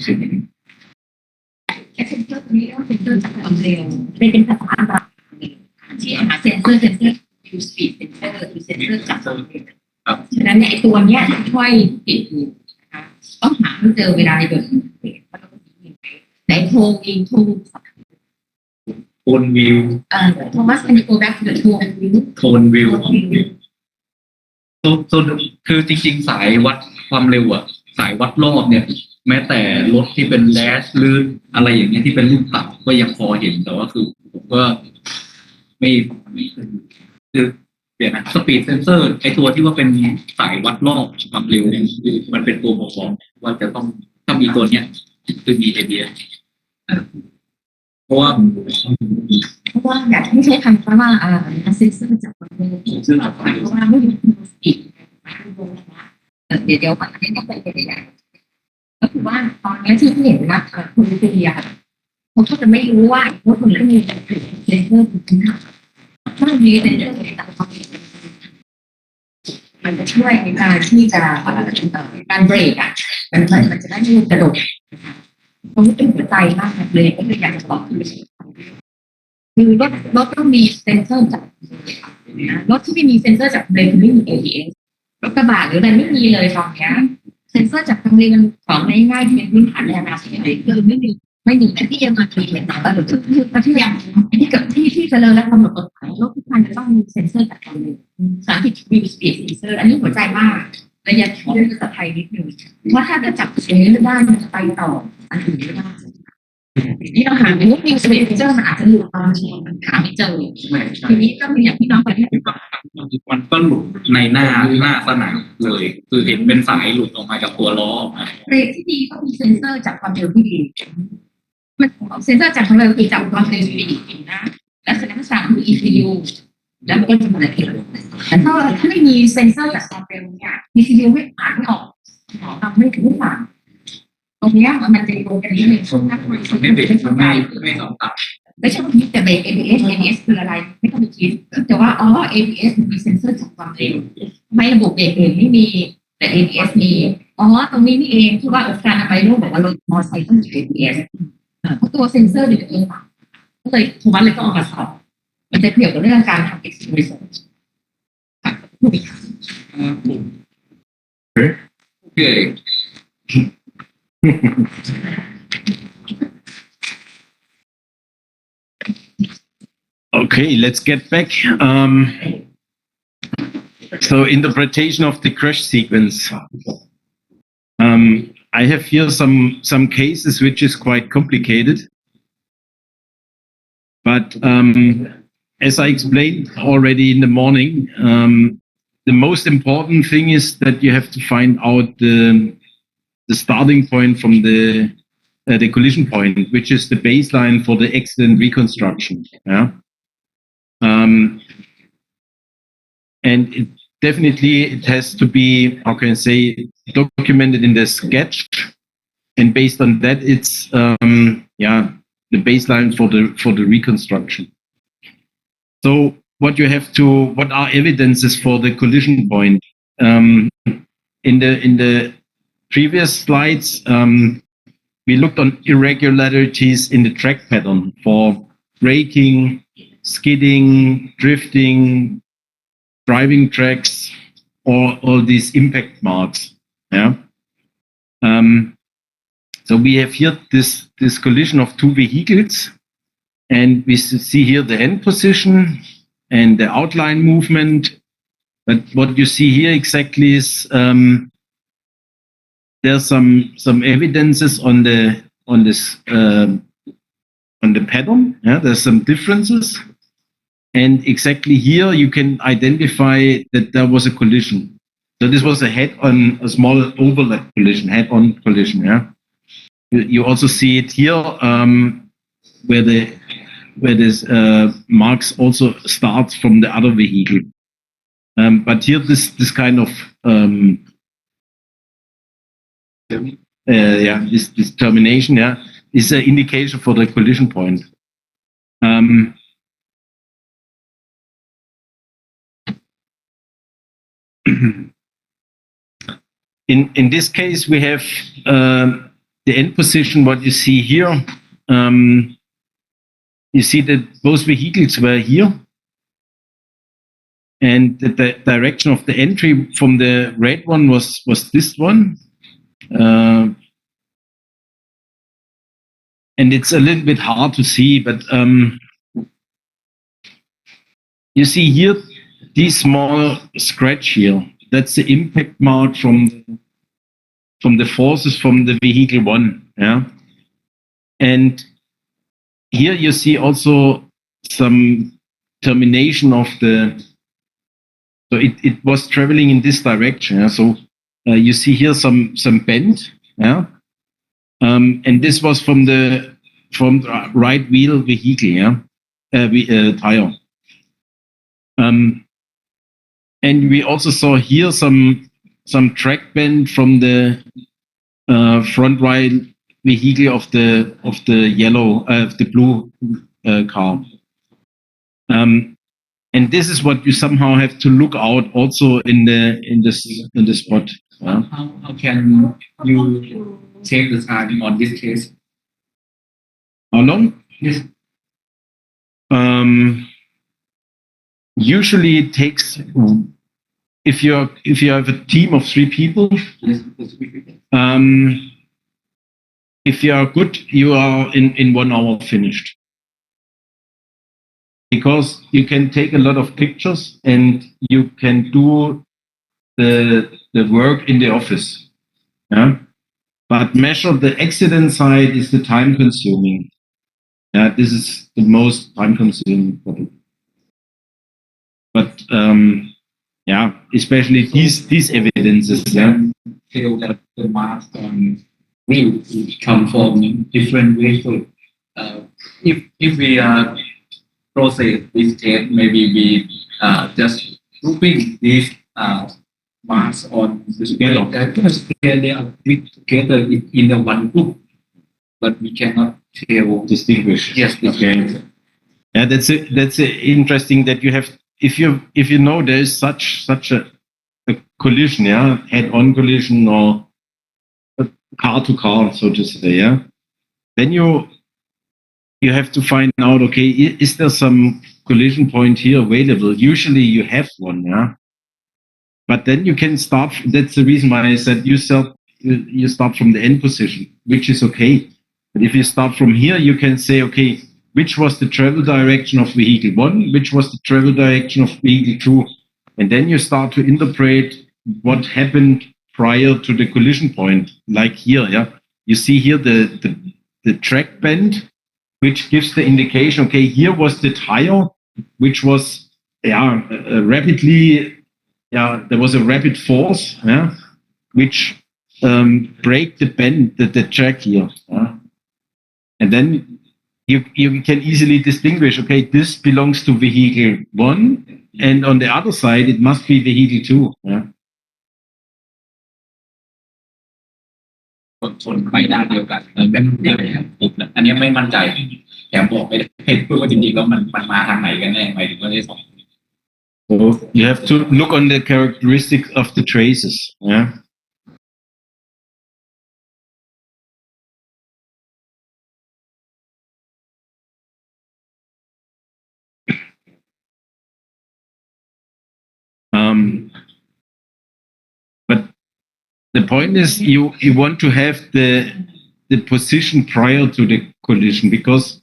เซนเซอร์ตัวนี้ก็เซนเซอร์จากความเร็วเป็นภาษาบาลีที่หาเซนเซอร์ยูสปีดเซนเซอร์คือเซนเซอร์จากความเร็วฉะนั้นเนี่ยไอ้ตัวเนี้ยช่วยติดอยู่นะคะต้องหาให้เจอเวลาเกิดเหตุว่าต้องมีไหนโทรอินโทรโทนวิวโทมัส can you go back to the tone view โทนวิวคือจริงๆสายวัดความเร็วอะสายวัดรอบเนี่ยแม้แต่รถที่เป็นแดชหรืออะไรอย่างเงี้ยที่เป็นลูกตับก็ยังพอเห็นแต่ว่าคือผมก็ไม่คือเปลี่ยนนะสปีดเซนเซอร์ไอตัวที่ว่าเป็นสายวัดรอบความเร็วเนี่ยมันเป็นตัวบอกว่าจะต้องถ้ามีตัวเนี้ยคือมีไอเดียเพราะว่าอยากให้ใช้คำว่าเซนเซอร์จากความเร็วเพราะว่าไม่มีสปีดเดี๋ยวก่อนอันนี้ต้องไปใหญ่ก็คือว่าตอนนี้ที่เห็นนะคุณวิทยาเขาก็จะไม่รู้ว่าคุณก็มีเซนเซอร์ถึงถ้ามีเซนเซอร์จากความเร็วมันจะช่วยในการที่จะการเบรกมันจะได้ไม่กระโดดตรงนี้เป็นหัวใจมากเลยก็คืออยากจะบอกคือรถต้องมีเซนเซอร์จากรถที่ไม่มีเซนเซอร์จากเบรกไม่มี ABS รถกระบะหรืออะไรไม่มีเลยตอนนี้เซนเซอร์จากทางเรือมันของง่ายๆที่เป็นพื้นฐานในอนาคตคือไม่มีแต่ที่ยังมาทีเหมือนกันแต่คือที่ยังที่เกิดที่เจริญและกำหนดกฎหมายรถทุกคันจะต้องมีเซนเซอร์จากทางเรือสารที่มีสปีดเซนเซอร์อันนี้หัวใจมากระยะขอภาษาไทยนิดนึงว่าถ้าจะจับตรงนี้ได้มันจะไปต่ออันอื่นไม่ได้ที่เราหาในพวกนิวส์เซอร์มันอาจจะหลุดบางทีหาไม่เจอทีนี้ก็มีอย่างที่น้องไปที่มันก็หลุดในหน้าสนามเลยคือเห็นเป็นสายหลุดออกมาจากตัวล้อเบรกที่ดีก็มีเซนเซอร์จากความเร็วที่ดีมันเซนเซอร์จากความเร็วคือจากความเร็วที่ดีนะและสัญญาณสั่งคือ ECU แล้วมันก็จะมาเลยแต่ถ้าไม่มีเซนเซอร์จากความเร็วเนี่ย ECU ไม่อ่านไม่ออกทำไม่ถึงไม่ผ่านตรงนี้มันจะโยงกันนิดนึงช่วงนั้นไม่เบรกไม่ต้องตัดไม่ใช่คิดแต่เบรก ABS คืออะไรไม่ต้องไปคิดแต่ว่าABS มีเซนเซอร์จากความเร็วไม่ระบบเบรกอื่นไม่มีแต่ ABS มีตรงนี้นี่เองที่ว่าการเอาไปรูปบอกว่ารถมอเตอร์ไซค์ต้องมี ABS เพราะตัวเซนเซอร์เดี๋ยวเองก็เลยทุกวันเลยต้องเอามาสอบมันจะเกี่ยวกับเรื่องการทำ research ค่ะโอเคOkay, let's get back. So interpretation of the crash sequence. I have here some cases which is quite complicated. But as I explained already in the morning, the most important thing is that you have to find out the starting point from the collision point, which is the baseline for the accident reconstruction. Yeah. And it definitely has to be, how can I say, documented in the sketch, and based on that, it's the baseline for the reconstruction. So what are evidences for the collision point? In the previous slides, we looked on irregularities in the track pattern for braking, skidding, drifting, driving tracks, or all these impact marks. Yeah. So we have here this collision of two vehicles, and we see here the end position and the outline movement. But what you see here exactly is there's some evidences on the pattern. Yeah, there's some differences, and exactly here you can identify that there was a collision. So this was a small overlap collision, head-on collision. Yeah. You also see it here where this marks also starts from the other vehicle. But here this kind of this termination is an indication for the collision point. In this case, we have the end position, what you see here, you see that both vehicles were here. And the direction of the entry from the red one was this one. And it's a little bit hard to see, but you see here, this small scratch here, that's the impact mark from the forces from the vehicle one. Yeah. And here you see also some termination of so it was traveling in this direction. Yeah? So you see here some bend. Yeah. And this was from the right wheel vehicle. Yeah. Tire. And we also saw here some track bend from the front right vehicle of the yellow of the blue car. And this is what you somehow have to look out also in the spot. How can you take the time on this case? How long? Yes. Usually it takes, if you have a team of 3 people, Yes. if you are good, you are in 1 hour finished. Because you can take a lot of pictures and you can do the work in the office. Yeah? But measure the accident side is the time consuming. Yeah, this is the most time consuming problem. But yeah, especially these evidences. Yeah. Feel that the mass on wheel come from different ways. So, if we process this test, maybe we just grouping these mass on together. They are together in the one group, but we cannot tell Distinguish. Yes, Okay. Yeah, that's interesting that you have, if you know there is such a collision, yeah, head-on collision or car to car, so to say, yeah, then you have to find out, okay, is there some collision point here available? Usually you have one, yeah, but then you can start. That's the reason why I said you start from the end position, which is okay. But if you start from here, you can say, okay, which was the travel direction of vehicle 1, which was the travel direction of vehicle 2, and then you start to interpret what happened prior to the collision point, like here. Yeah, you see here the track bend, which gives the indication. Okay, here was the tire, which was rapidly. Yeah, there was a rapid force. Yeah, which break the bend, the track here. Yeah? And then you can easily distinguish, okay, this belongs to vehicle 1, and on the other side, it must be vehicle 2. Yeah? ชนไปด้านเดียวกันแบบเดียวกันปุ๊บนะอันนี้ไม่มั่นใจแถมบอกไม่ได้ว่าจริงๆแล้วมันมาทางไหนกันแน่หมายถึงว่าได้สอง So you have to look on the characteristics of the traces. Yeah. But the point is, you want to have the position prior to the collision, because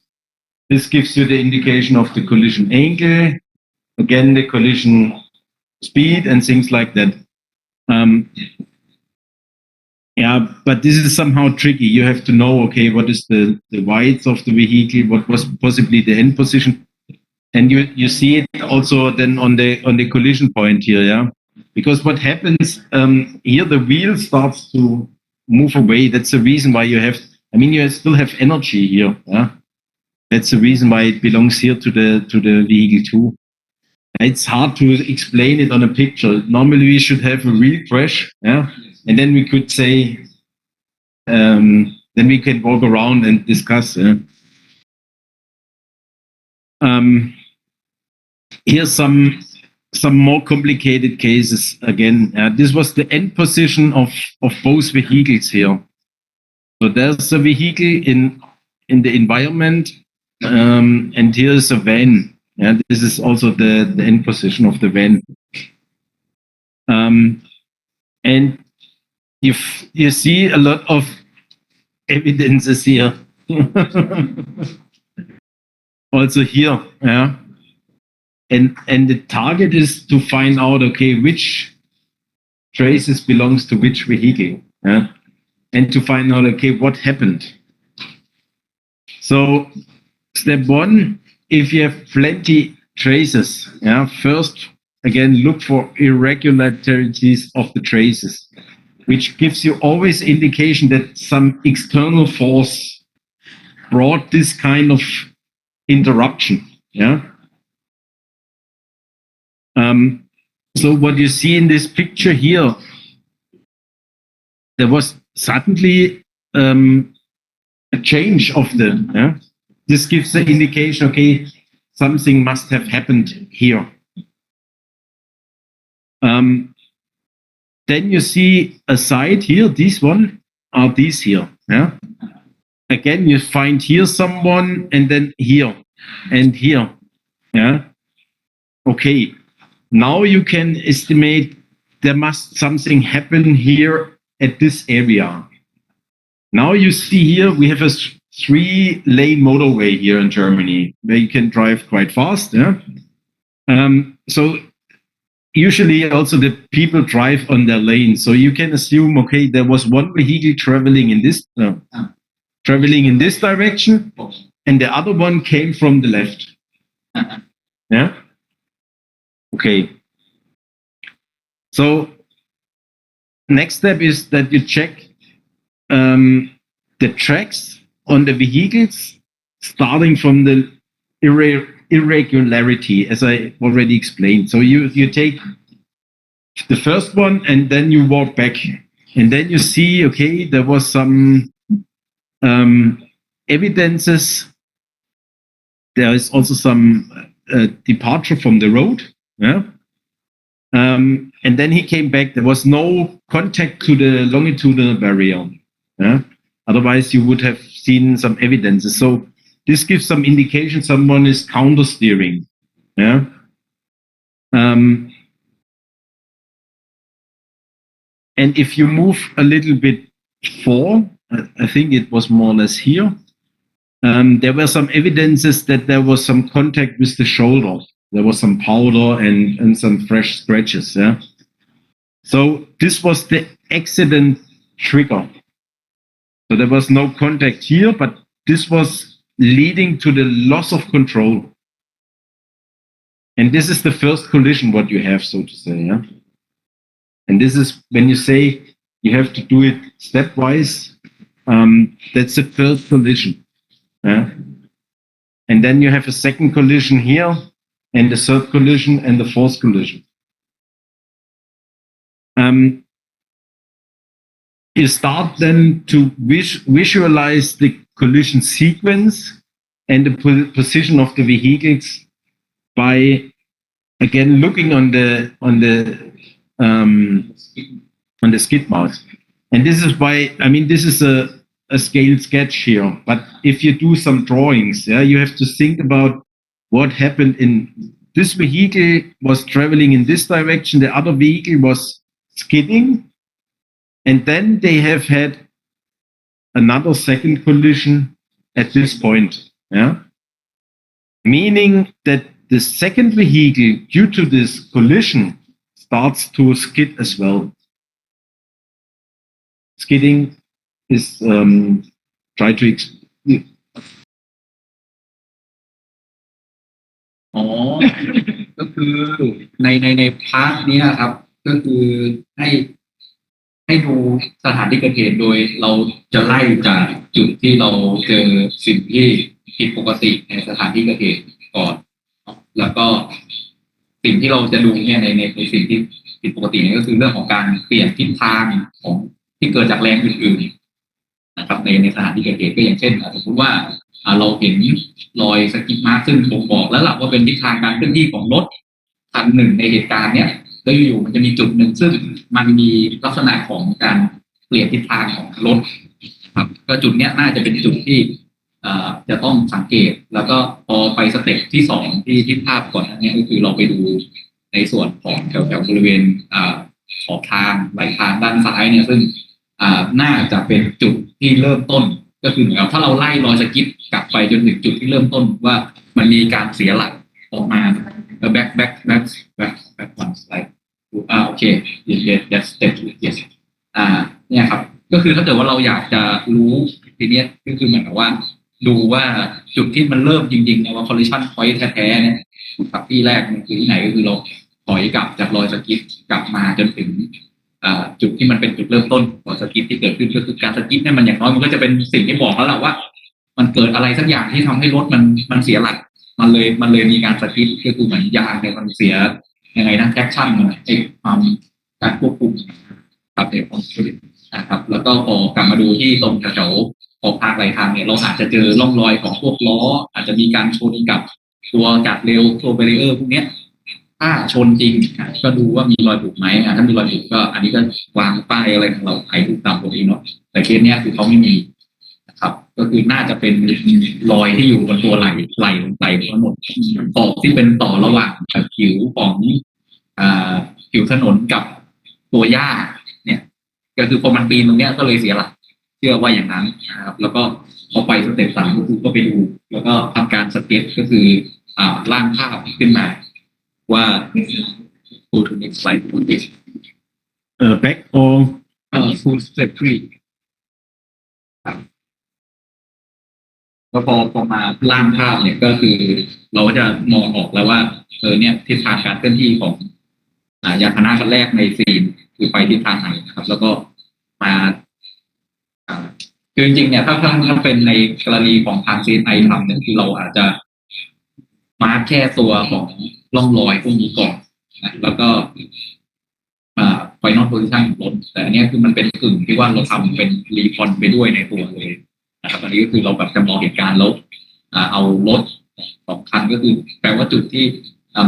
this gives you the indication of the collision angle, again the collision speed and things like that. Yeah, but this is somehow tricky. You have to know, okay, what is the width of the vehicle, what was possibly the end position, and you see it also then on the collision point here, yeah. Because what happens here, the wheel starts to move away. That's the reason why you have. I mean, you still have energy here. Yeah? That's the reason why it belongs here to the vehicle 2. It's hard to explain it on a picture. Normally, we should have a real crash, yeah, and then we could say, then we can walk around and discuss. Yeah? Here's some more complicated cases again. This was the end position of both vehicles here. So there's a vehicle in the environment, and here's a van. Yeah, this is also the end position of the van. And if you see a lot of evidences here, also here, yeah. And the target is to find out, okay, which traces belongs to which vehicle, yeah, and to find out, okay, what happened. So step one, if you have plenty traces, yeah, first again look for irregularities of the traces, which gives you always indication that some external force brought this kind of interruption, yeah. So what you see in this picture here, there was suddenly a change of the, yeah? This gives the indication, okay, something must have happened here. Then you see a side here, this one, are these here, yeah? Again, you find here someone, and then here, and here, yeah? Okay, now you can estimate there must something happen here at this area. Now you see here, we have a 3-lane motorway here in Germany where you can drive quite fast. Yeah. So usually also the people drive on their lane. So you can assume, okay, there was one vehicle traveling in this direction, and the other one came from the left. Yeah. Okay. So next step is that you check the tracks on the vehicles starting from the irregularity, as I already explained. So you take the first one and then you walk back, and then you see, okay, there was some evidences. There is also some departure from the road. Yeah. And then he came back. There was no contact to the longitudinal barrier. Yeah? Otherwise, you would have seen some evidences. So this gives some indication someone is counter steering. Yeah. And if you move a little bit forward, I think it was more or less here. There were some evidences that there was some contact with the shoulder. There was some powder and some fresh scratches. Yeah. So this was the accident trigger. So there was no contact here, but this was leading to the loss of control. And this is the first collision what you have, so to say. Yeah. And this is when you say you have to do it stepwise. That's the first collision. Yeah. And then you have a second collision here, and the third collision, and the fourth collision. You start then to visualize the collision sequence and the position of the vehicles by again looking on the skid marks. And this is why, I mean, this is a scale sketch here. But if you do some drawings, yeah, you have to think about what happened in this vehicle was traveling in this direction, the other vehicle was skidding, and then they have had another second collision at this point. Yeah? Meaning that the second vehicle, due to this collision, starts to skid as well. Skidding is try to อ๋อ ก็คือในพาร์ทนี้ครับก็คือให้ดูสถานที่เกิดเหตุโดยเราจะไล่จากจุดที่เราเจอสิ่งที่ผิดปกติในสถานที่เกิดเหตุก่อนแล้วก็สิ่งที่เราจะดูเนี่ยในสิ่งที่ผิดปกตินี่ก็คือเรื่องของการเปลี่ยนทิศทางของที่เกิดจากแรงอื่นๆนะครับในสถานที่เกิดเหตุก็อย่างเช่นสมมติว่าเราเห็นรอยสกิดมาร์คซึ่งบ่งบอกแล้วล่ะว่าเป็นทิศทางการเคลื่อนที่ของรถคันหนึ่งในเหตุการณ์เนี้ยแล้วอยู่ๆมันจะมีจุดหนึ่งซึ่งมันมีลักษณะของการเปลี่ยนทิศทางของรถ ครับก็จุดเนี้ยน่าจะเป็นจุดที่จะต้องสังเกตแล้วก็พอไปสเต็ปที่สองที่ภาพก่อนอันนี้ก็คือเราไปดูในส่วนของแถวบริเวณขอบทางไหลทางด้านซ้ายเนี่ยซึ่งน่าจะเป็นจุดที่เริ่มต้นก็คือเหมือนกับถ้าเราไล่รอยสกิปกลับไปจนถึงจุดที่เริ่มต้นว่ามันมีการเสียหลักออกมาแบ็ควันสไลด์โอเค yes step yes เนี่ยครับก็คือถ้าเกิดว่าเราอยากจะรู้ทีเนี้ยก็คือเหมือนกับว่าดูว่าจุดที่มันเริ่มจริงๆนะว่า collision point แท้ๆเนี่ยครับที่แรกมันคือที่ไหนก็คือเราถอยกลับจากรอยสกิปกลับมาจนถึงจุดที่มันเป็นจุดเริ่มต้นของสกิปที่เกิดขึ้นก็คือการสกิปเนี่ยมันอย่างน้อยมันก็จะเป็นสิ่งที่บอกแล้วแหละว่ามันเกิดอะไรสักอย่างที่ทำให้รถมันเสียหลักมันเลยมีการสกิปก็คือเหมือนยางเนี่ยมันเสียยังไงนะแท็กชั่นไอ้ความการควบคุมครับเดี๋ยวผมช่วยนะครับแล้วก็พอกลับมาดูที่ตรงแถวขอบทางไหลทางเนี่ยเราอาจจะเจอร่องรอยของพวกล้ออาจจะมีการชนกับตัวกัดเร็วตัวเบรีเออร์พวกเนี้ยถ้าชนจริงก็ดูว่ามีรอยบุบไหมถ้ามีรอยบุบก็อันนี้ก็วางป้ายอะไรของเราใครถูกตามตัวเองเนาะแต่เคสเนี้ยคือเขาไม่มีนะครับก็คือน่าจะเป็นรอยที่อยู่บนตัวไหลทั้งหมดต่อที่เป็นต่อระหว่างผิวของผิวถนนกับตัวหญ้าเนี่ยก็คือพอมันปีนตรงเนี้ยก็เลยเสียหลักเชื่อว่าอย่างนั้นนะครับแล้วก็พอไปสเต็ป3ก็คือก็ไปดูแล้วก็ทำการสเก็ตก็คือร่างภาพขึ้นมาว่า go to next slide please back or full step 3ก็พอมาล่างภาพเนี่ยก็คือเราก็จะมองออกแล้วว่าเนี่ยทิศทางการเคลื่อนที่ของยานพาหนะคันแรกในซีนคือไปทิศทางไหนนะครับแล้วก็มาคือจริงๆเนี่ยถ้าเป็นในกรณีของทางซีนไอทำเนี่ยคือเราอาจจะมาร์คแค่ตัวของร่องรอยพวกนี้ก่อนนะแล้วก็final position ของรถแต่อันนี้คือมันเป็นกึ่งที่ว่าเราทำเป็นรีคอนไปด้วยในตัวเลยนะครับอันนี้ก็คือเราแบบจำลองเหตุการณ์แล้วเอารถ2 คันก็คือแปลว่าจุดที่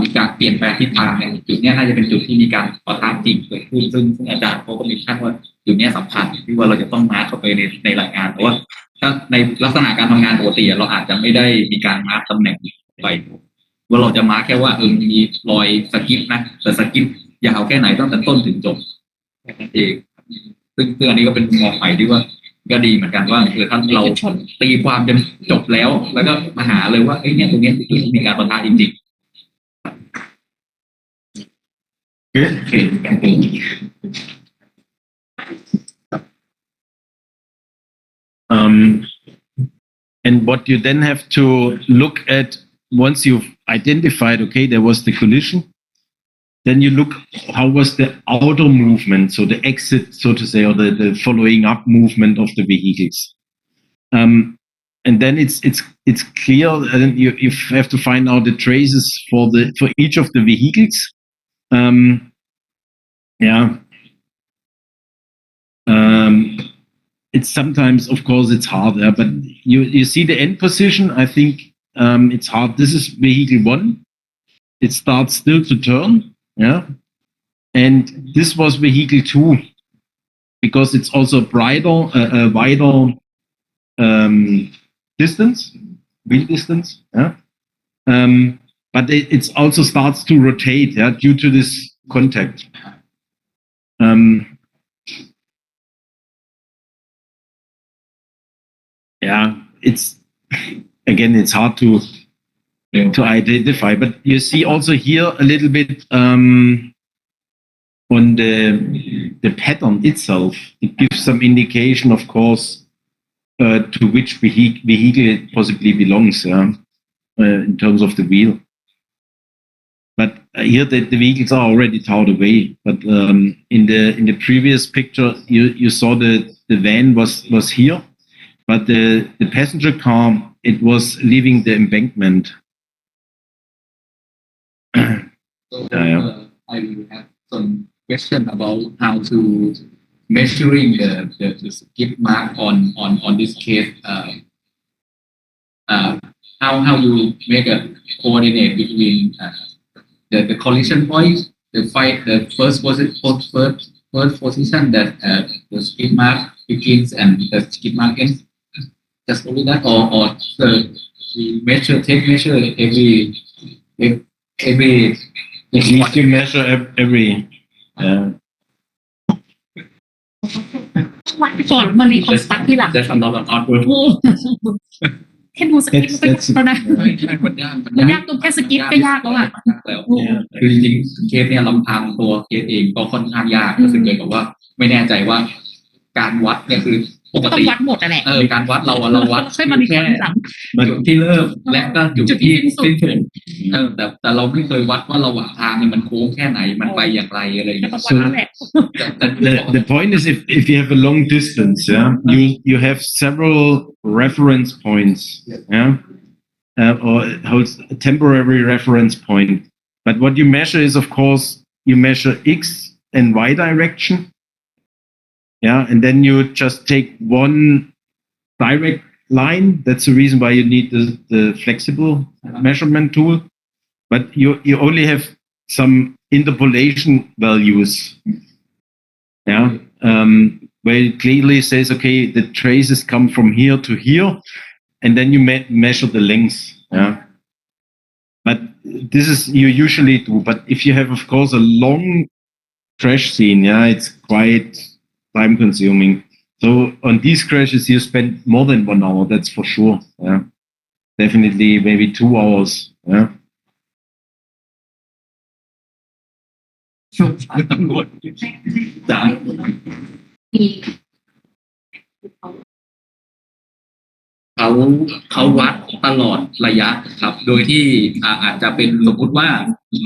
มีการเปลี่ยนแปลงทิศทางเนี่ยจุดนี้น่าจะเป็นจุดที่มีการปะทะจริงเกิดขึ้นซึ่งอาจารย์เขาก็มีขั้นว่าจุดนี้สำคัญที่ว่าเราจะต้องมาร์คเข้าไปในรายงานเพราะว่าถ้าในลักษณะการทำงานปกติเราอาจจะไม่ได้มีการมาร์คตำแหน่งไปว่าเราจะมาร์คแค่ว่ามีรอยสกิปนะแต่สกิปยาวแค่ไหนตั้งแต่ต้นถึงจบเองซึ่งอันนี้ก็เป็นมองใหม่ที่ว่าก็ดีเหมือนกันว่าถ้าเราตีความจนจบแล้วก็มาหาเลยว่าเนี่ยตรงนี้คือมีการปะทะจริงand what you then have to look at once you've identified, okay, there was the collision, then you look how was the outer movement, so the exit, so to say, or the following up movement of the vehicles. And then it's clear, and you have to find out the traces for each of the vehicles. It's sometimes, of course, it's hard, but you see the end position. I think it's hard. This is vehicle 1. It starts still to turn, and this was vehicle 2 because it's also a wider distance, wheel distance, but it also starts to rotate, due to this contact. It's again, it's hard to identify, but you see also here a little bit on the pattern itself. It gives some indication, of course, to which vehicle it possibly belongs, in terms of the wheel. But here the vehicles are already towed away. But in the previous picture, you saw the van was here. But the passenger car, it was leaving the embankment. I will have some question about how to measuring the skip mark on this case. How you make a coordinate between the collision point, the first position that the skip mark chickens and the chicken market. Just only that, or we take measure every At least you measure every. วันก่อนมันมีคนสตั๊กที่หลัง There's a lot of artwork. โอ้แค่ดูสกิปก็ยากแล้วนะ ใช่มันยาก มันยากตรงแค่สกิปก็ยากแล้วอ่ะ แล้วคือจริงๆเคสเนี่ยลำพังตัวเคสเองก็ค่อนข้างยากก็คือเลยกับว่าไม่แน่ใจว่าการวัดเนี่ยคือปก ต้อง ติ วัดหมดอะแหละ การวัดเราวัด ค่อยมามีคนหลัง จุดที่เริ่มและก็จุดที่สิ้นสุดแต่เราไม่เคยวัดว่าระหว่างทางเนี่ยมันโค้งแค่ไหนมันไปอย่างไรอะไรอย่างเงี้ย ต้องวัดนั่นแหละ The point is if you have a long distance, yeah, you have several reference points, yeah, or holds a temporary reference point. But what you measure is, of course, you measure x and y direction, yeah, and then you just take one direct line. That's the reason why you need the flexible measurement tool. But you only have some interpolation values. Yeah, where it clearly says, okay, the traces come from here to here, and then you measure the length. Yeah, but this is you usually do. But if you have, of course, a long crash scene, yeah, it's quite time consuming. So on these crashes, you spend more than 1 hour. That's for sure. Yeah, definitely maybe 2 hours. Yeah. ตำรวจจ้า เขาวัดตลอดระยะครับ โดยที่อาจจะเป็นสมมติว่า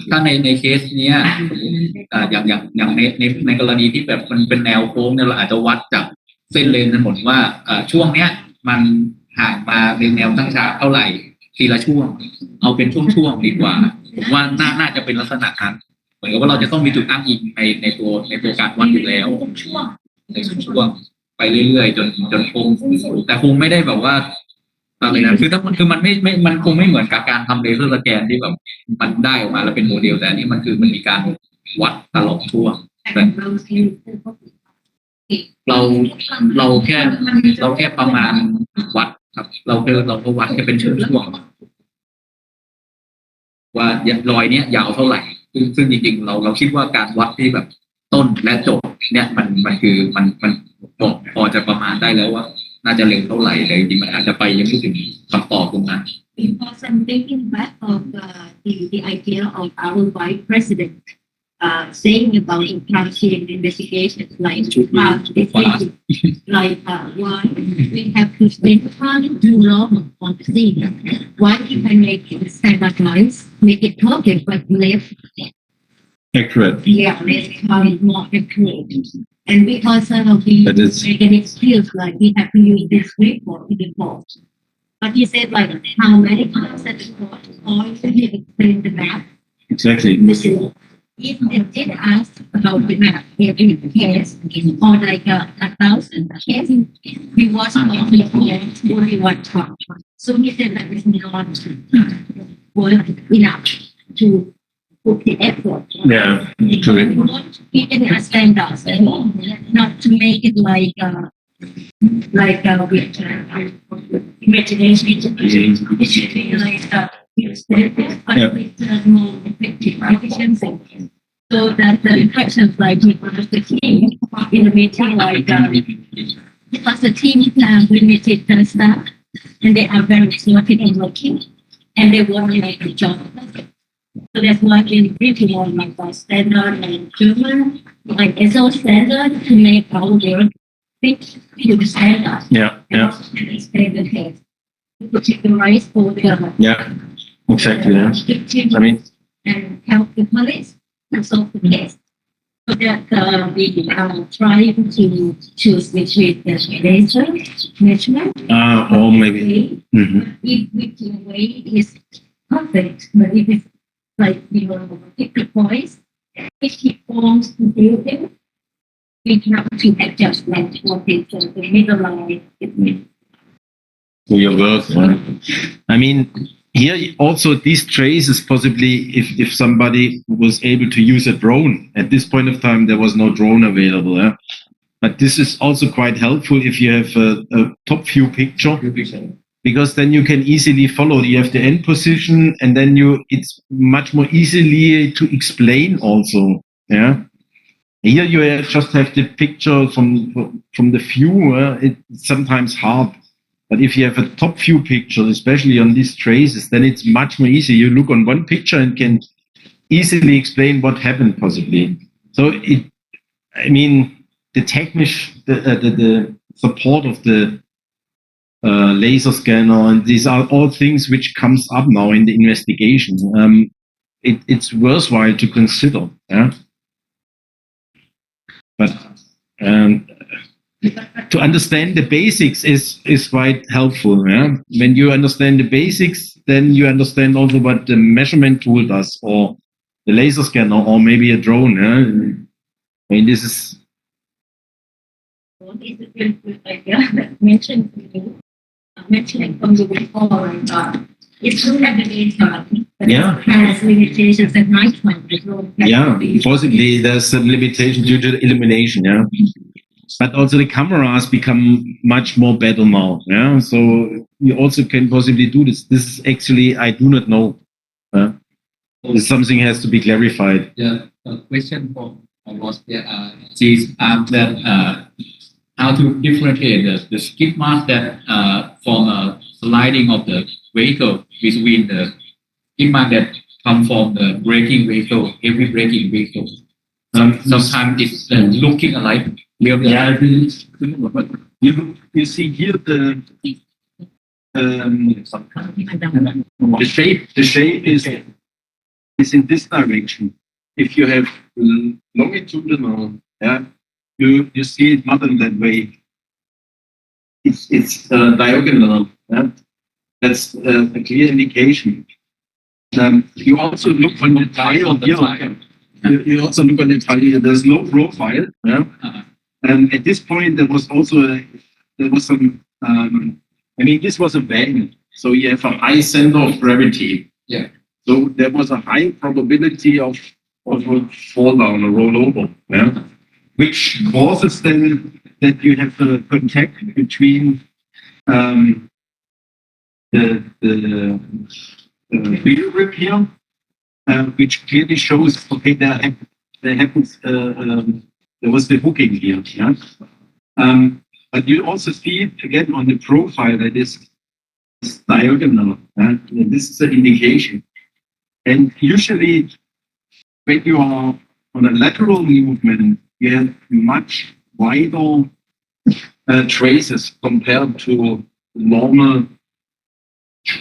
ถ้าในเคสเนี้ยอย่างในกรณีที่แบบมันเป็นแนวโค้งเนี่ยเราอาจจะวัดจากเส้นเลนถนนว่าช่วงเนี้ยมันห่างมาในแนวตั้งฉากเท่าไหร่ทีละช่วงเอาเป็นช่วงๆดีกว่าผมว่าน่าจะเป็นลักษณะนั้นเหมือนกับว่าเราจะต้องมีจุดอ้างอิงในตัวการวัดอยู่แล้วในช่วงไปเรื่อยๆจนคงแต่คงไม่ได้แบบว่าอะไรนะคือมันมันคงไม่เหมือนกับการทำเลเซอร์สแกนที่แบบมันได้ออกมาแล้วเป็นโมเดลแต่อันนี้มันคือมันมีการวัดตลอดช่วงแต่เราแค่ประมาณวัดครับเราก็วัดแค่เป็นช่วงว่ารอยเนี้ยยาวเท่าไหร่ซึ่งจริงๆเราคิดว่าการวัดที่แบบต้นและจบเนี่ยมันคือมันบอกพอจะประมาณได้แล้วว่าน่าจะเร็วเท่าไหร่เลยจริงมันอาจจะไปยังไม่ถึงคำตอบตรงนั้น Because I'm thinking back of the idea of our vice president saying about impartial investigations like why we have to spend time too long on the scene. Why we can make it standardized, make it perfect, but less Accurate. Yeah, let's become more accurate. And because we negative skills, like we have to use this report to report. But he said like how many times that report or you explain the map. Exactly. If they did ask about the map every case or like 1,000 cases, we was only only one talk. So he said that it's not worth enough to put the effort. Yeah, correct. We can understand us, not to make it like with imagination. It should be like but with more effective efficiency. So that the impressions like the team in the meeting like because the team is limited staff and they are very excited and working and they want to make the job. So that's why we really want like our standard and German, like ISO standard to make our work fit to the standard. Yeah, yeah. And explain the case. Particularize for the Yeah, exactly. Yeah. victim I mean, and help the police and solve the case. So that we are trying to choose between the laser measurement. or maybe. Mhm. If the way is perfect, but if it's like if the voice, if he forms the building, we have to adjust that for the middle line. To your work. Yeah. I mean, here also these traces possibly if somebody was able to use a drone. At this point of time, there was no drone available. Yeah? But this is also quite helpful if you have a top view picture, because then you can easily follow. You have the end position, and then it's much more easily to explain also. Yeah. Here you just have the picture from the view. It's sometimes hard. But if you have a top view picture, especially on these traces, then it's much more easy. You look on one picture and can easily explain what happened possibly. So the the support of the laser scanner, and these are all things which comes up now in the investigation. It's worthwhile to consider. Yeah. But to understand the basics is quite helpful. Yeah? When you understand the basics, then you understand also what the measurement tool does, or the laser scanner, or maybe a drone. Yeah? This is. What is a very good idea that mentioned mentioning from the before? It's true that the data has limitations at night time. Yeah, possibly there's some limitation due to illumination. Yeah. But also the cameras become much more better now. Yeah, so you also can possibly do this. This is actually, I do not know. Something has to be clarified. Yeah, a question from was she's asked that how to differentiate the skid mark that from a sliding of the vehicle between the skid mark that come from the braking vehicle, heavy braking vehicle. Sometimes it's looking alike. Yeah, you see here the shape is in this direction. If you have longitudinal, yeah, you see it not in that way. It's diagonal. Yeah? That's a clear indication. You also look on the tire here. You also look on the tire. There's no profile. Yeah? And at this point, there was some. This was a van, so you have a high center of gravity. Yeah. So there was a high probability of a fall down or rollover. Yeah. Which causes then that you have a contact between the wheel grip here, which clearly shows there was the hooking here. Yeah? But you also see it again on the profile that is diagonal. This is an indication. And usually, when you are on a lateral movement, you have much wider traces compared to normal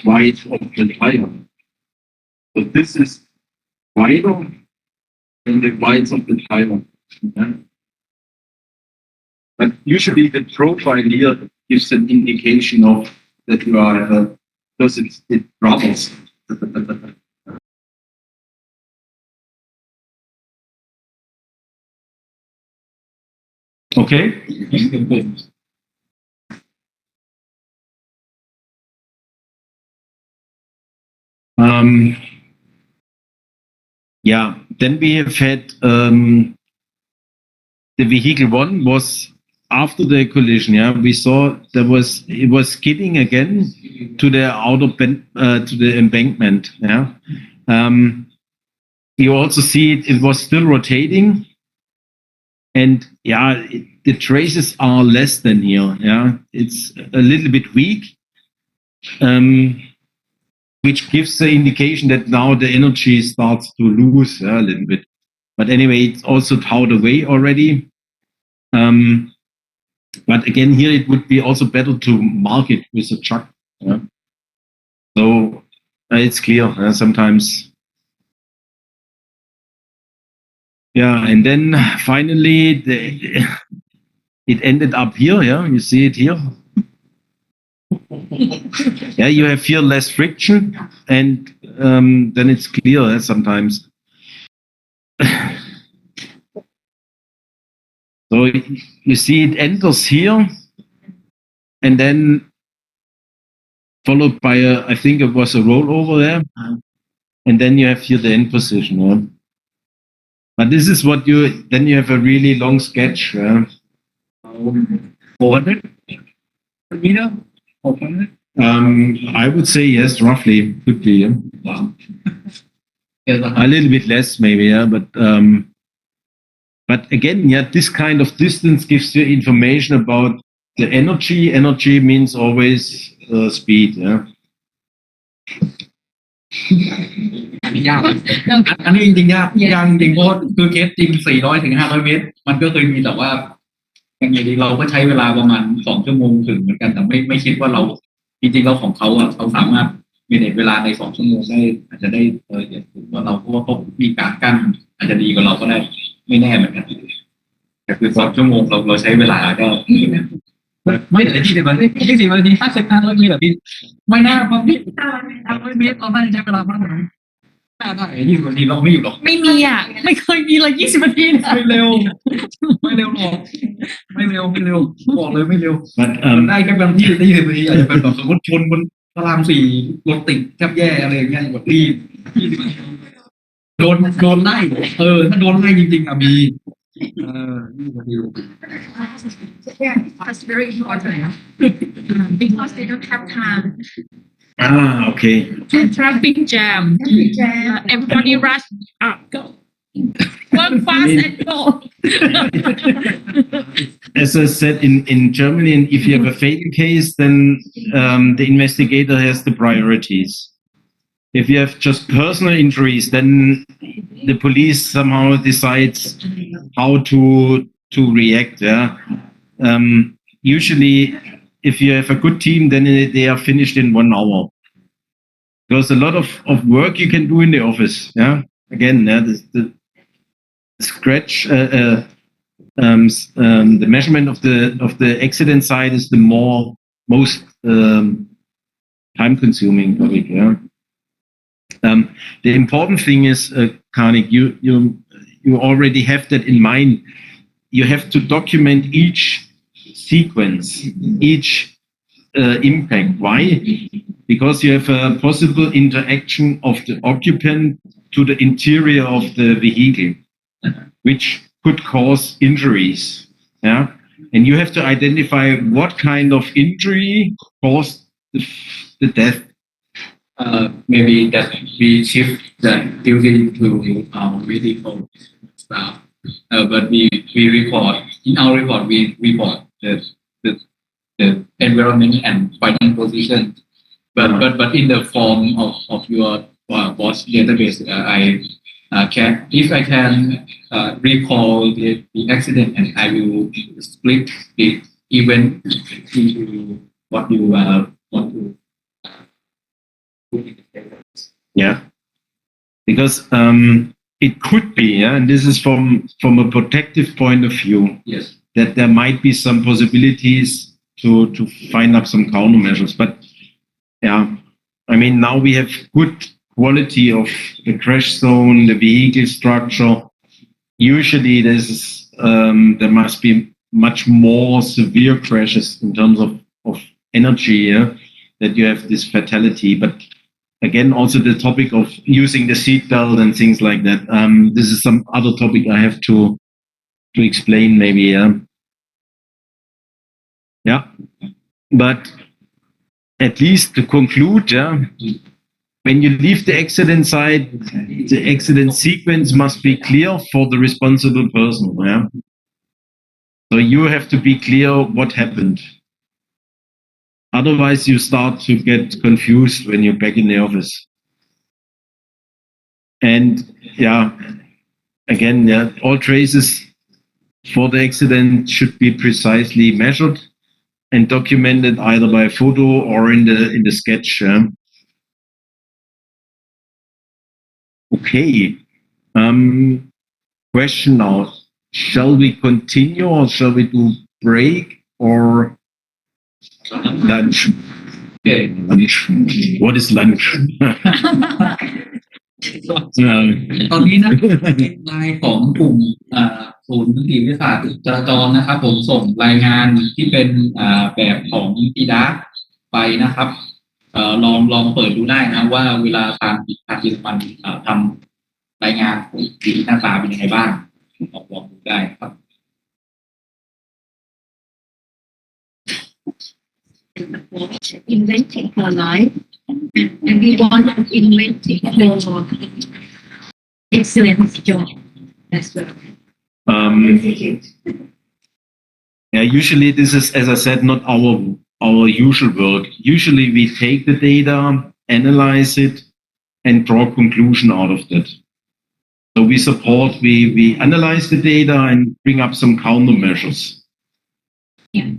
width of the tire. So this is wider than the width of the tire. Yeah? But usually the profile here gives an indication of that you are, because it travels. Okay. Yeah, then we have had the vehicle one was after the collision. Yeah, we saw it was skidding again to the to the embankment. Yeah, you also see it was still rotating, and yeah, the traces are less than here. Yeah, it's a little bit weak. Which gives the indication that now the energy starts to lose a little bit. But anyway, it's also towed away already. But again, here it would be also better to mark it with a chuck. Yeah? So it's clear sometimes. Yeah, and then finally it ended up here. Yeah, you see it here. Yeah, you have here less friction, and then it's clear sometimes. So you see it enters here, and then followed by I think it was a rollover there, and then you have here the end position. Yeah? But this is what then you have a really long sketch. Yeah? 400 meter 600 I would say yes, roughly could be. Yeah. wow yes A little bit less, maybe, yeah. But again, yeah, this kind of distance gives you information about the energy. Energy means always speed. Yeah. อันนี้ยากอันนี้จริงๆยากจริงเพราะคือเคสจริง400 ถึง 500 เมตรมันก็เคยมีแต่ว่ายังไงดีเราก็ใช้เวลาประมาณ2 ชั่วโมงถึงเหมือนกันแต่ไม่คิดว่าเราจริงๆเราของเขาเขาสามารถมีเวลาใน2 ชั่วโมงได้อาจจะได้อย่างถึงว่าเราเพราะว่าเขามีการกั้นอาจจะดีกว่าเราก็ได้ไม่แน่เหมือนกันแต่คือ2 ชั่วโมงเราใช้เวลาก็ไม่แต่ที่เดียวกันที่4 นาที50 มีแบบนี้ไม่น่าเพราะพี่500 เมตรเราน่าจะใช้เวลามากกว่านั้นได้20 นาทีเราไม่อยู่หรอก ไม่มีอ่ะ ไม่เคยมีเลย20 นาทีนะ ไม่เร็วหรอกไม่เร็วบอกเลยไม่เร็ว But มันได้แค่บางที่ได้20 นาทีอาจจะเป็นแบบสมมติชนบนพระราม 4รถติดแทบแย่อะไรอย่างเงี้ยแบบรีบ20 นาทีโดนไล่ถ้าโดนไล่จริงๆมี20 นาที Yeah, that's very important because they don't have time. okay. Traffic jam. Everybody rush up. Go. Work fast and go. As I said, in Germany, and if you have a fatal case, then the investigator has the priorities. If you have just personal injuries, then the police somehow decides how to react. Yeah. Usually, if you have a good team, then they are finished in 1 hour. There's a lot of work you can do in the office. Yeah. Again, yeah, the scratch, the measurement of the accident side is the most time-consuming topic. Yeah. The important thing is, Karnik, you already have that in mind. You have to document each sequence, each impact. Why? Because you have a possible interaction of the occupant to the interior of the vehicle, which could cause injuries. Yeah, and you have to identify what kind of injury caused the death. Maybe that we shift that duty to our medical staff. But we report in our report we report the environment and fighting position. But in the form of your boss database, if I can recall the accident and I will split the event into what you want to. Yeah, because it could be, yeah, and this is from a protective point of view. Yes. That there might be some possibilities to find up some countermeasures. But yeah, I mean, now we have good quality of the crash zone, the vehicle structure. Usually there must be much more severe crashes in terms of energy, yeah, that you have this fatality. But again, also the topic of using the seatbelt and things like that. This is some other topic I have to explain maybe. Yeah. But at least to conclude, yeah, when you leave the accident site, the accident sequence must be clear for the responsible person. Yeah. So you have to be clear what happened. Otherwise, you start to get confused when you're back in the office. And yeah, again, yeah, all traces for the accident should be precisely measured and documented either by photo or in the sketch. Okay. Question now: shall we continue or shall we do break or lunch? Okay. Lunch. What is lunch? ตอนนี้นะรายของกลุ่มศูนย์นิติวิทยาศาสตร์จราจรนะครับผมส่งรายงานที่เป็นแบบของอีดาไปนะครับลองเปิดดูได้นะว่าเวลาทางเยอรมันทำรายงานสีหน้าตาเป็นยังไงบ้างลองดูได้ครับ inventing for life, and we want to invent it for excellent job as well. Yeah, usually this is, as I said, not our usual work. Usually we take the data, analyze it, and draw conclusion out of that. So we analyze the data and bring up some countermeasures. Yeah.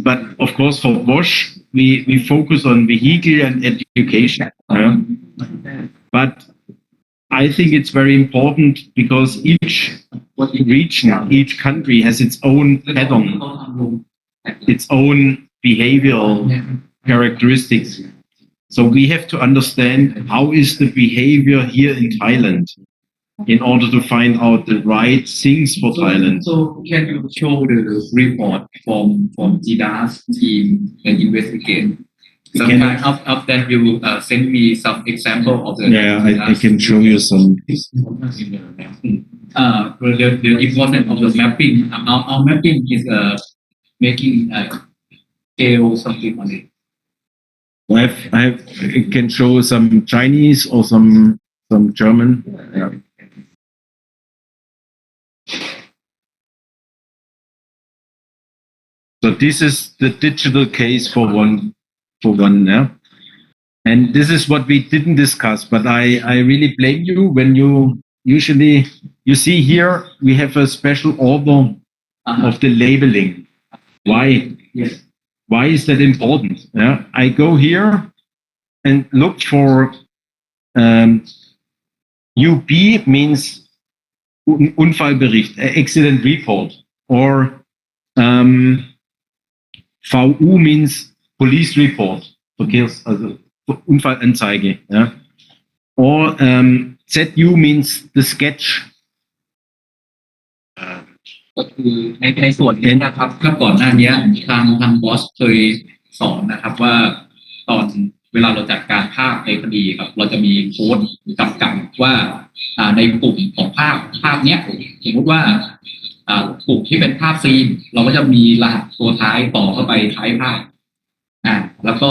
But of course, for Bosch, we focus on vehicle and education. But I think it's very important because each region, each country has its own pattern, its own behavioral characteristics. So we have to understand how is the behavior here in Thailand in order to find out the right things for Thailand. So can you show the report from GDA's team and investigate? Sometimes up then you will send me some example of the. Yeah, I can show you some. The importance of the mapping. Our mapping is making scale something on it. I can show some Chinese or some German. Yeah. So this is the digital case for one, yeah. And this is what we didn't discuss, but I really blame you when you usually, you see here, we have a special order of the labeling. Why? Yes. Why is that important? Yeah, I go here and look for UB means Unfallbericht, accident report, or VU means police report, also Unfallanzeige, yeah. Or ZU means the sketch. ก็คือในส่วนนี้นะครับถ้าก่อนหน้านี้ทางบอสเคยสอนนะครับว่าตอนเวลาเราจัดการภาพในคดีครับเราจะมีโค้ดกำกับว่าในกลุ่มของภาพเนี้ยสมมติว่ากลุ่มที่เป็นภาพซีนเราก็จะมีรหัสตัวท้ายต่อเข้าไปท้ายภาพแล้วก็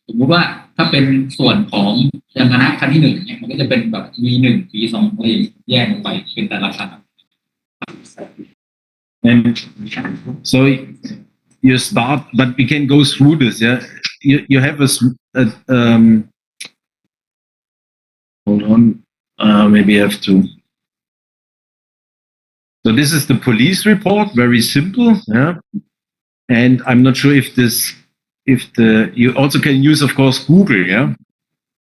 สมมุติว่าถ้าเป็นส่วนของยานพาหนะคันที่1เนี่ยมันก็จะเป็นแบบ V1 V2 อะไรแยกออกไปเป็นแต่ละคัน And so you start, but we can go through this. Yeah, you have hold on, maybe I have to. So this is the police report, very simple. Yeah, and I'm not sure if you also can use, of course, Google. Yeah,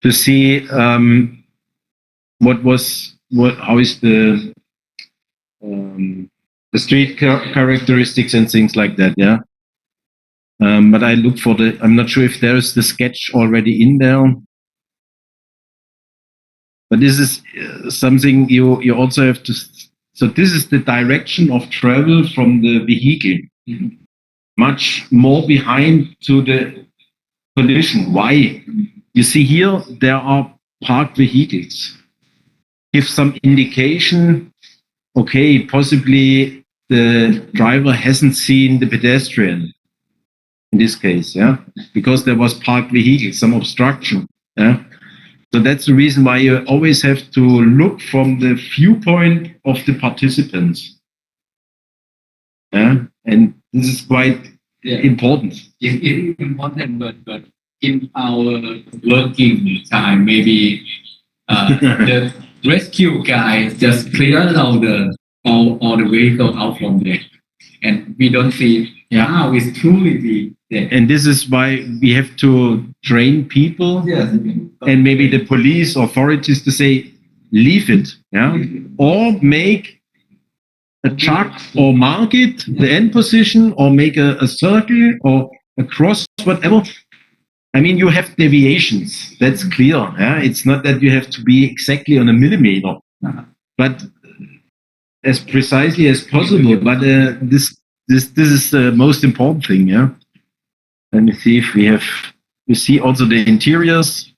to see how is the street characteristics and things like that, yeah. But I look for I'm not sure if there's the sketch already in there. But this is something you also have to, so this is the direction of travel from the vehicle. Much more behind to the collision. Why? You see here, there are parked vehicles. Give some indication, okay, possibly the driver hasn't seen the pedestrian in this case, yeah, because there was parked vehicle, some obstruction, yeah. So that's the reason why you always have to look from the viewpoint of the participants, yeah, and this is quite important. It is important, but in our working time, maybe the rescue guys just clear out all the vehicle out from there, and we don't see how it's truly there. And this is why we have to train people, and maybe the police authorities to say, leave it, yeah, or make a truck or mark it, the end position, or make a circle or a cross, whatever. I mean, you have deviations. That's clear. Yeah, it's not that you have to be exactly on a millimeter, but as precisely as possible. But this is the most important thing. Yeah. Let me see if we have. You see also the interiors.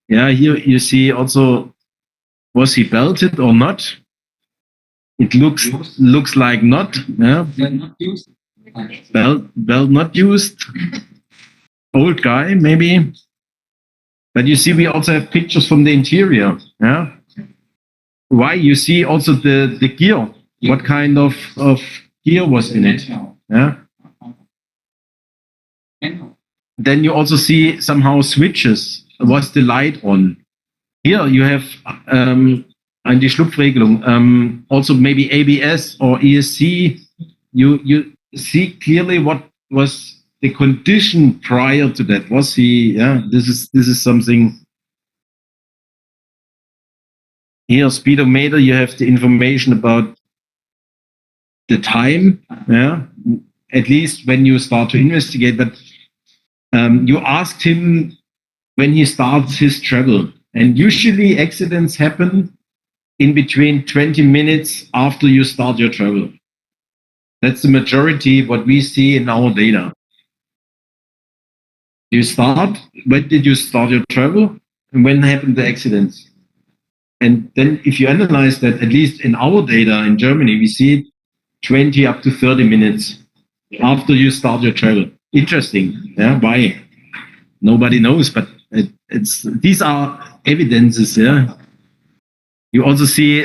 Yeah, here you see also, was he belted or not? It looks like not. Yeah. They're not used. Well, not used. Old guy, maybe. But you see, we also have pictures from the interior. Yeah. Why? You see also the gear. What kind of gear was in it? Yeah. Then you also see somehow switches. Was the light on? Here you have die Schlupfregelung. Also maybe ABS or ESC. You see clearly what was the condition prior to that. Was he? Yeah. This is something. Here, speedometer. You have the information about the time. Yeah. At least when you start to investigate, but you asked him when he starts his travel. And usually accidents happen in between 20 minutes after you start your travel. That's the majority what we see in our data. You start, when did you start your travel? And when happened the accidents? And then if you analyze that, at least in our data in Germany, we see 20 up to 30 minutes after you start your travel. Interesting. Yeah, why? Nobody knows, but these are evidences. Yeah. You also see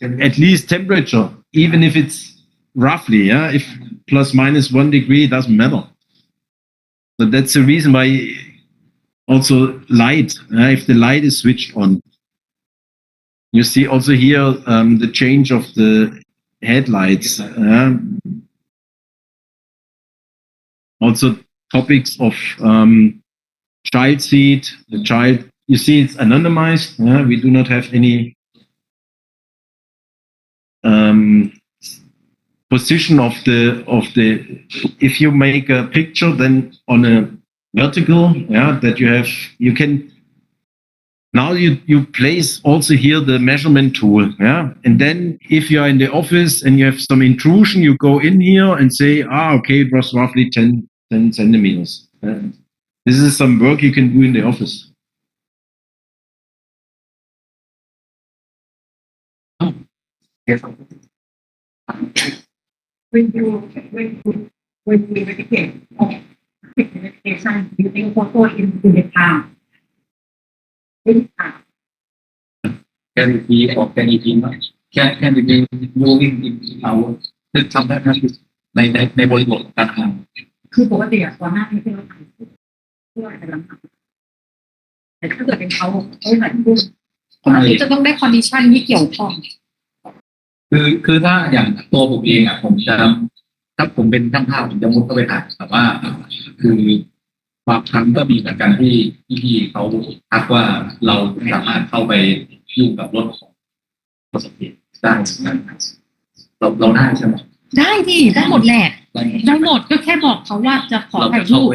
at least temperature, even if it's roughly. Yeah, if plus minus 1 degree, it doesn't matter. So that's the reason why also light. If the light is switched on, you see also here the change of the headlights. Also topics of child seat, the child, you see it's anonymized. We do not have any position of the, if you make a picture, then on a vertical, that you can, now you place also here the measurement tool. And then if you are in the office and you have some intrusion, you go in here and say, okay, it was roughly 10 centimeters. This is some work you can do in the office. When you investigate investigation using photo in the time. Can it be or can it be not? Can it be moving in our ซึ่งทำได้นะในบริบทการทำ คือปกติอะก่อนหน้านี้ที่เราทำเพื่อจะรับแต่ถ้าเกิดเป็นเขาเหมือนพูดที่จะต้องได้คอนดิชันที่เกี่ยวข้องคือถ้าอย่างตัวผมเองอ่ะผมจะถ้าผมเป็นช่างภาพผมจะมุดเข้าไปถ่ายแต่ว่าคือบางครั้งก็มีเหมือนกันที่พี่เขาทักว่าเราสามารถเข้าไปยุ่งกับรถของประสบเหตุได้เราได้ใช่ไหมได้ดิได้หมดแหละได้หมดก็แค่บอกเขาว่าจะขอถ่ายรูป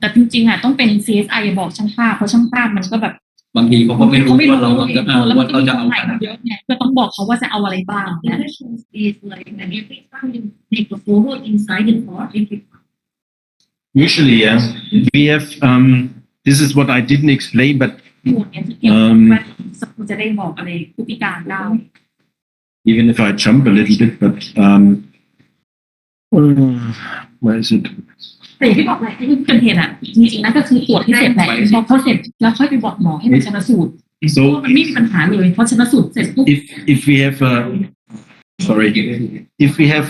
แต่จริงๆอ่ะต้องเป็น CSI บอกช่างภาพเพราะช่างภาพมันก็แบบบางทีเขาก็ไม่รู้ว่าเราจะเอาอะไรเยอะไงก็ต้องบอกเขาว่าจะเอาอะไรบ้างนะ Usually, we have. This is what I didn't explain, but จะได้บอกอะไรพฤติการได้ even if I jump a little bit, but where is it? แต่ที่บอกอะไรที่เกิดเหตุอ่ะจริงๆนะก็คือตรวจที่เสร็จแหละพอเขาเสร็จแล้วค่อยไปบอกหมอให้มันชันสูตรมันไม่มีปัญหาเลยเพราะชันสูตรเสร็จปุ๊บ if we have if we have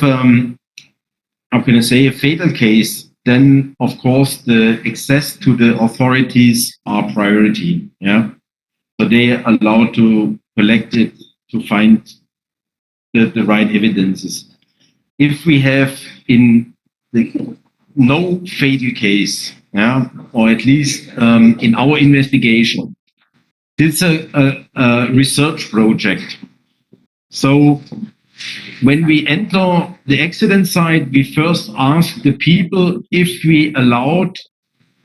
how can I say a fatal case, then of course the access to the authorities are priority. Yeah, so they are allowed to collect it to find the right evidences. If we have in the no fatal case, or at least in our investigation, it's a research project. So when we enter the accident site, we first ask the people if we allowed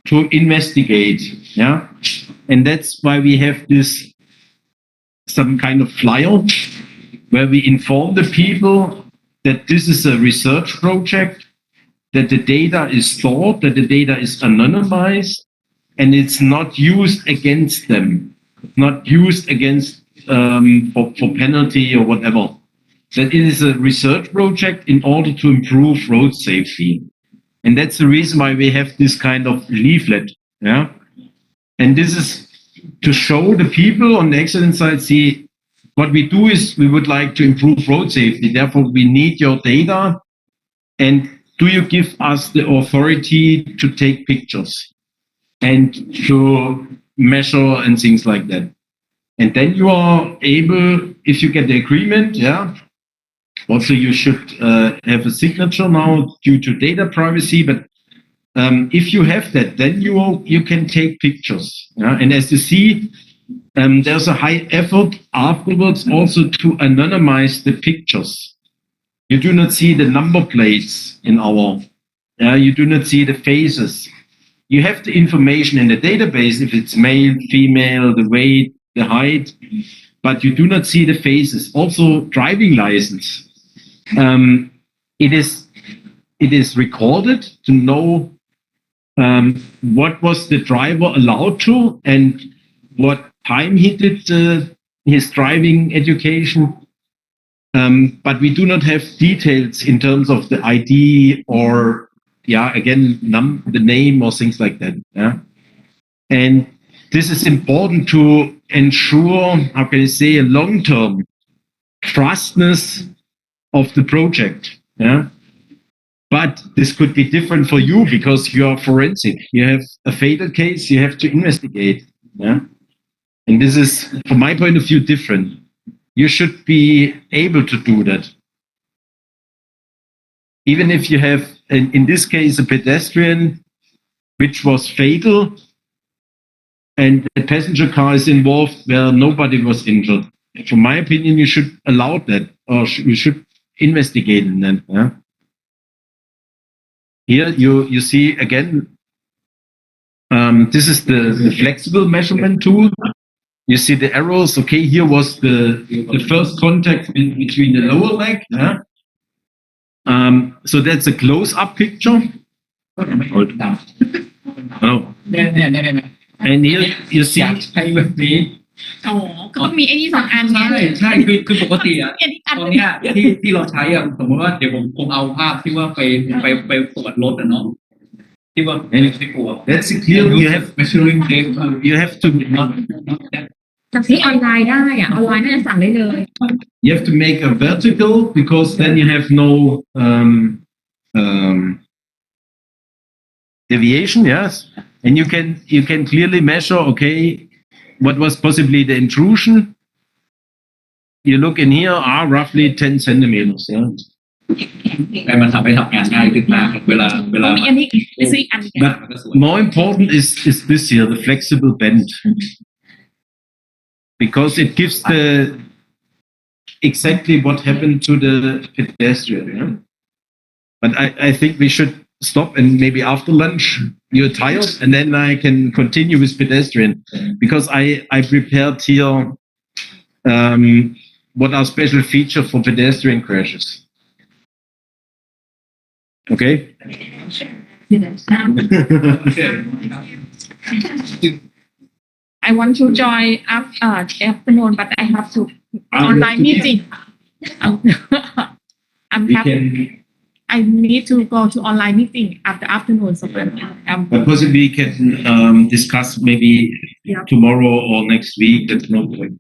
to investigate. And that's why we have this some kind of flyer where we inform the people that this is a research project, that the data is stored, that the data is anonymized, and it's not used against them, not used against for penalty or whatever. that it is a research project in order to improve road safety. And that's the reason why we have this kind of leaflet. Yeah. And this is to show the people on the accident side, see, what we do is we would like to improve road safety. Therefore, we need your data. And do you give us the authority to take pictures and to measure and things like that? And then you are able, if you get the agreement, yeah. Also, you should have a signature now due to data privacy. But if you have that, then you can take pictures. Yeah? And as you see, there's a high effort afterwards also to anonymize the pictures. You do not see the number plates in our, you do not see the faces. You have the information in the database, if it's male, female, the weight, the height, but you do not see the faces. Also, driving license. It is recorded to know what was the driver allowed to and what time he did his driving education. But we do not have details in terms of the ID or, again, the name or things like that. Yeah? And this is important to ensure, how can I say, a long-term trustness of the project. Yeah. But this could be different for you because you are forensic. You have a fatal case, you have to investigate. Yeah. And this is, from my point of view, different. You should be able to do that. Even if you have, in this case, a pedestrian which was fatal and a passenger car is involved where nobody was injured. From my opinion, you should allow that, or you should investigate in that. Yeah? Here you see again, this is the flexible measurement tool. You see the arrows. Okay, here was the first contact between the lower leg. Yeah? So that's a close-up picture. Oh. And here you see ใช้แบบนี้ อ๋อก็ต้องมีไอ้นี่สองอัน ใช่ เนี่ย ใช่คือปกติอะ อันนี้อัน ตอน หนึง เนี้ยที่เราใช้อะสมมติว่าเดี๋ยวผมคงเอาภาพที่ว่าไปตรวจรถอะเนาะที่ว่าไม่กลัว that's clear. measuring tape You have to not จากที่ออนไลน์ได้อ่ะออนไลน์น่าจะสั่งได้เลย you have to make a vertical because then you have no deviation. Yes, and you can clearly measure. Okay, what was possibly the intrusion? You look in here, roughly 10 centimeters. Yeah. แต่มันทำให้ทำงานง่ายขึ้นมากเวลา มีอันนี้ไปซื้ออีกอันหนึ่ง But more important is this here, the flexible bend, because it gives the exactly what happened to the pedestrian. Yeah? But I think we should stop and maybe after lunch you're tired and then I can continue with pedestrian because I prepared here what are special features for pedestrian crashes. Okay. I want to join up afternoon but I have to online meeting I'm We happy can, I need to go to online meeting after afternoon so but possibly we can discuss maybe tomorrow or next week. That's no point.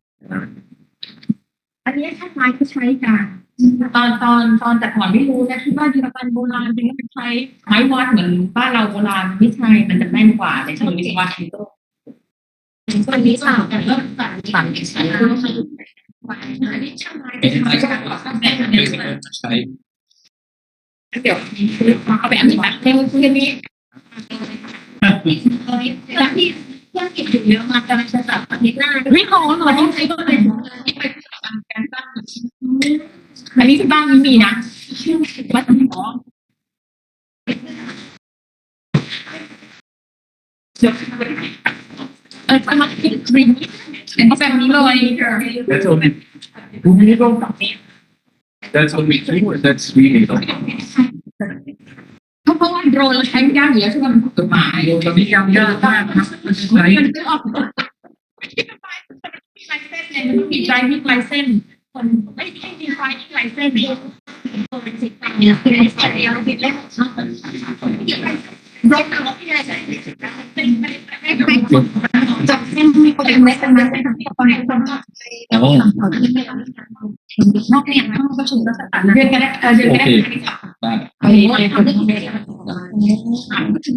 อันนี้ถ้าไม้ก็ใช้กันตอนแต่ก่อนไม่รู้นะที่บ้านเยอรมันโบราณจริงๆมันใช้ไม้วัดเหมือนบ้านเราโบราณไม่ใช่มันจะแม่นกว่าในเชิงวิศวะทีโต้วันนี้สั่งแต่ก็สั่งใช้ใช้ เดี๋ยวเอาไปอันนี้แบบเท่คุยกันนี้แล้วที่เครื่องกิจอยู่เยอะมากกำลังจะจับอาทิตย์หน้าวิโรจน์หน่อยใช้ก็เป็นที่ไปการบ้านอันนี้ที่บ้านไม่มีนะวัดหมอจะมาคิดครีมเอาแบบนี้เลย That's only ดูไม่ลงแบบนี้ that's only true that's really เพราะว่าโดรนเราใช้ไม่ได้อยู่แล้วใช่ไหมมันผิดกฎหมาย ตอนนี้ยังยากมากครับมันใช้ มันจะออกไม่ใช่ไลเซนส์เนี่ยมันต้องมี driving license พอ คนไม่ให้ดีไซน์ลายเส้นเนี่ยเป็นสิ่งเนี่ยคือไอ้สิ่งเดียวที่เล่นรถรถที่อะไรเป็นจับเส้นมีคนเล็กกันนะเป็นคนเล็กคนนอกเนี่ยห้องประชุมรัฐบาลเดือนกันได้เดือนกันได้ไปทำได้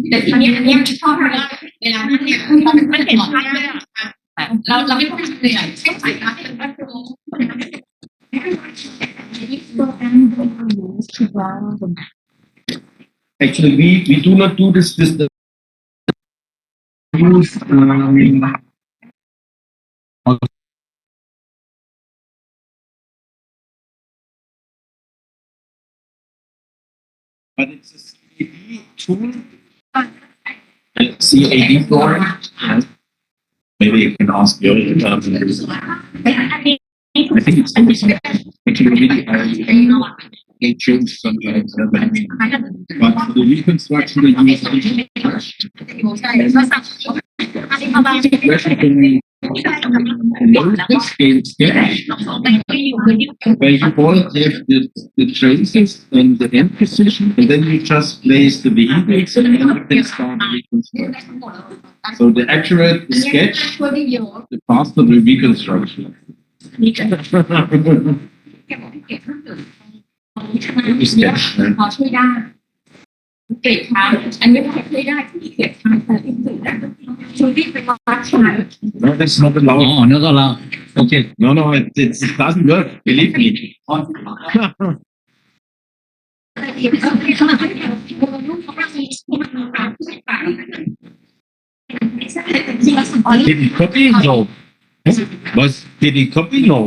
แต่ทีนี้อันนี้มันชอบมากเวลานั้นเนี่ยมันเห็นภาพเลยอ่ะเราไม่ต้องเหนื่อยใช้สายตาที่เป็นประตู Actually, we do not do this with the use but it's a CAD tool. CAD drawing. Maybe you can ask your. I think it's actually really they changed some but for the reconstruction they use sketch where you all have the traces and the end position and then you just place the vehicles and you can start the reconstruction. So the accurate sketch, the faster the reconstruction. พอช่วยได้เกรดช้าอันนี้พอช่วยได้ที่เกรดช้าแต่ที่สุดแล้วช่วยที่เป็นวัดช้า No, that's not อ๋อ allowed. นึกเอาละโอเค No, it doesn't work. Believe me. จริงๆ Did he copy? No. Did he copy? No.